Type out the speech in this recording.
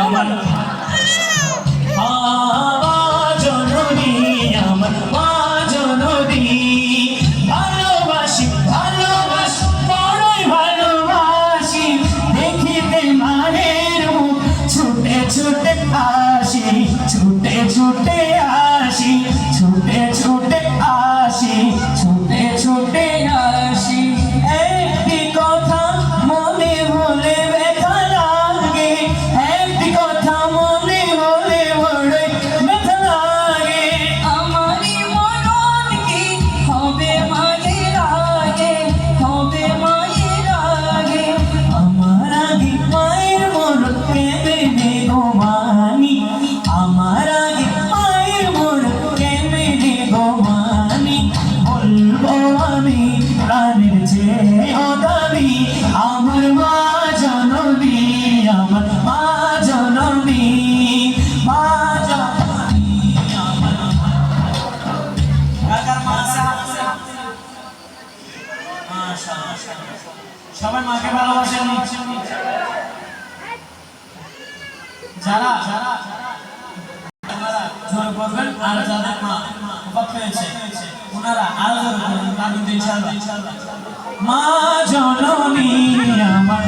আমার মা জননী, আমার মা জননী। ভালোবাসি ভালোবাসি বড়ই ভালোবাসি, দেখিতে মায়ের মুখ ছুটে ছুটে আসি, ছুটে ছুটে আসি, ছুটে ছুটে আসি, ছুটে ছুটে আসি। একটি কথা মনে হলে ব্যথা লাগে, একটি কথা মনে হলে বড়ই ব্যথা লাগে। আমারই মরণ কি হবে মায়ের আগে, হবে মায়ের আগে। আমার আগে মায়ের মরণ কেঁদে নে গো মানি, আমার আগে মায়ের মরণ কেঁদে নে গো মানি। বলবো আমি প্রাণের চেয়েও দামি, আমার মা জননী, আমার মা জননী, মা জননী আমার। কাকার মা আছে? মাশাআল্লাহ, সবাই মাকে ভালোবাসেন। যারা জোরে করবেন, আর যাদের মা অবাক হয়েছে ওনারা আরো জোরে করবেন, তাদের ইনশাআল্লাহ। মা জননী আমার